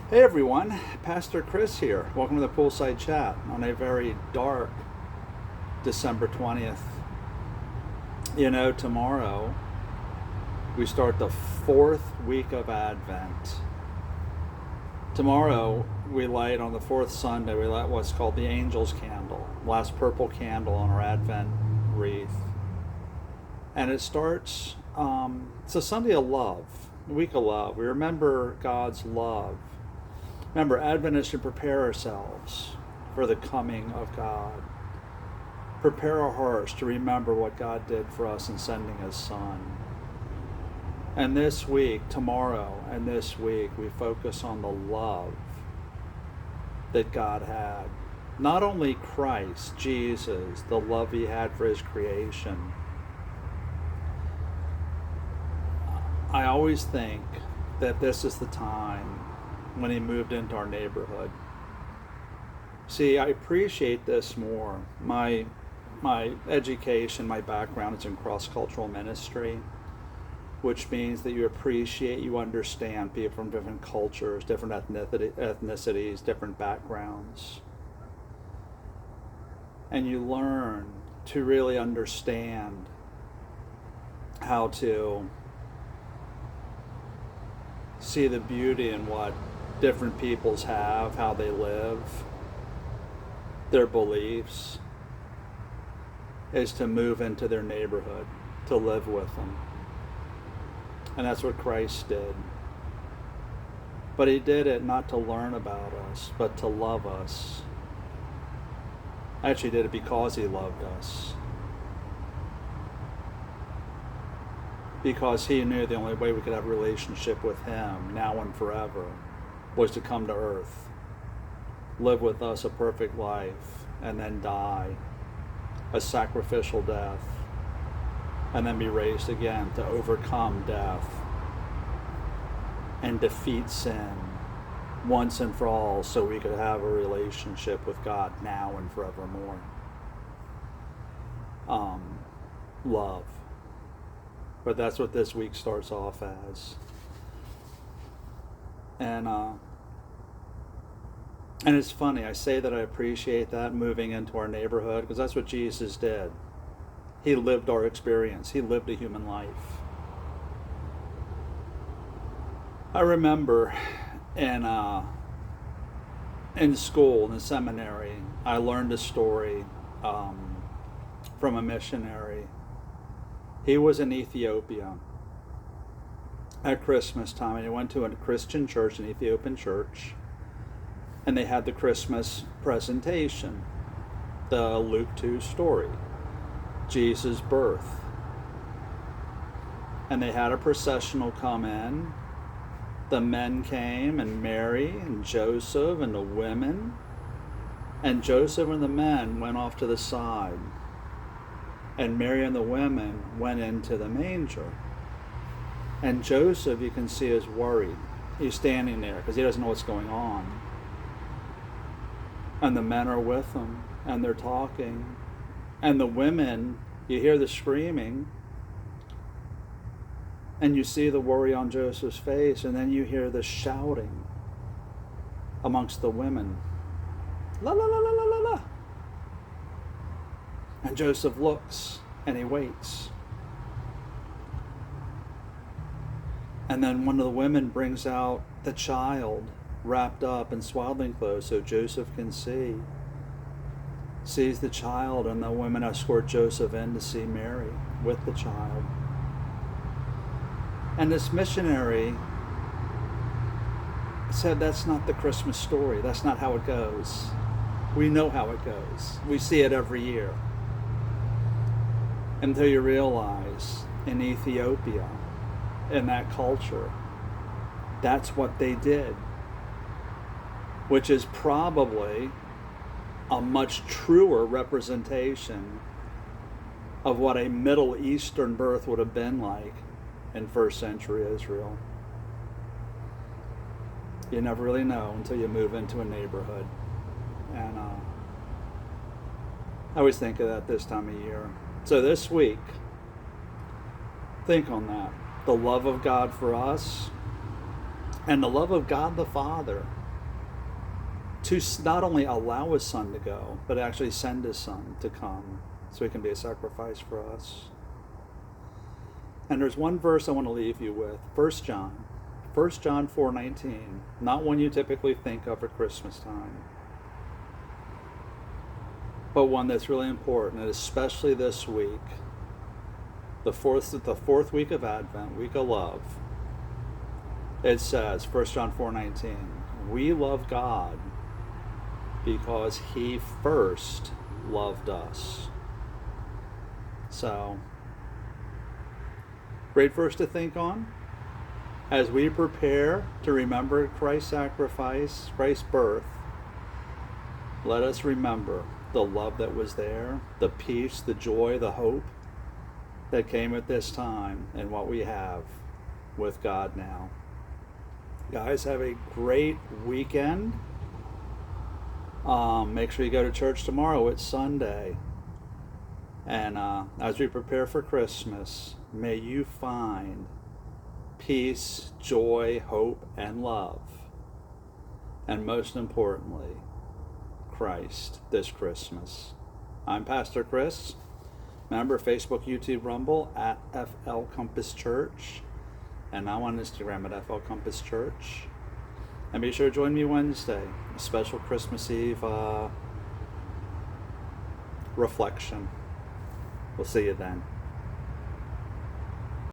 Hey everyone, Pastor Chris here. Welcome to the Poolside Chat on a very dark December 20th. Tomorrow we start the fourth week of Advent. Tomorrow we light on the fourth Sunday, we light what's called the Angel's Candle, last purple candle on our Advent wreath. And it starts, it's a Sunday of love, a week of love. We remember God's love. Remember, Advent is to prepare ourselves for the coming of God. Prepare our hearts to remember what God did for us in sending His Son. And this week, tomorrow and this week, we focus on the love that God had. Not only Christ, Jesus, the love He had for His creation. I always think that this is the time when He moved into our neighborhood. See, I appreciate this more. My education, my background is in cross-cultural ministry, which means that you appreciate, you understand people from different cultures, different ethnicities, different backgrounds. And you learn to really understand how to see the beauty in what different peoples have, how they live, their beliefs, is to move into their neighborhood, to live with them. And that's what Christ did. But He did it not to learn about us, but to love us. Actually did it because He loved us. Because He knew the only way we could have a relationship with Him now and forever was to come to earth, live with us a perfect life, and then die a sacrificial death, and then be raised again to overcome death and defeat sin once and for all, so we could have a relationship with God now and forevermore. Love. But that's what this week starts off as. And it's funny, I say that I appreciate that moving into our neighborhood, because that's what Jesus did. He lived our experience. He lived a human life. I remember in school, in the seminary, I learned a story from a missionary. He was in Ethiopia at Christmas time, and he went to a Christian church, an Ethiopian church, and they had the Christmas presentation, the Luke 2 story, Jesus' birth. And they had a processional come in. The men came, and Mary and Joseph and the women. And Joseph and the men went off to the side. And Mary and the women went into the manger. And Joseph, you can see, is worried. He's standing there because he doesn't know what's going on. And the men are with him, and they're talking. And the women, you hear the screaming, and you see the worry on Joseph's face, and then you hear the shouting amongst the women. La la la la la la la. And Joseph looks, and he waits. And then one of the women brings out the child wrapped up in swaddling clothes so Joseph can see. Sees the child, and the women escort Joseph in to see Mary with the child. And this missionary said, that's not the Christmas story. That's not how it goes. We know how it goes. We see it every year. Until you realize in Ethiopia, in that culture, that's what they did. Which is probably a much truer representation of what a Middle Eastern birth would have been like in first century Israel. You never really know until you move into a neighborhood. And I always think of that this time of year. So this week, think on that. The love of God for us, And the love of God the Father to not only allow his son to go, but actually send his son to come so he can be a sacrifice for us. And there's one verse I want to leave you with, 1 John 4:19, not one you typically think of at Christmas time, but one that's really important, and especially this week, the fourth week of Advent, week of love. It says, 1 John 4:19, we love God because he first loved us. So, great verse to think on as we prepare to remember Christ's sacrifice, Christ's birth. Let us remember the love that was there, the peace, the joy, the hope that came at this time, and what we have with God now. Guys, have a great weekend. Make sure you go to church tomorrow. It's Sunday. And as we prepare for Christmas, may you find peace, joy, hope, and love. And most importantly, Christ this Christmas. I'm Pastor Chris, member Facebook, YouTube, Rumble at FL Compass Church, and now on Instagram at FL Compass Church. And be sure to join me Wednesday, a special Christmas Eve reflection. We'll see you then.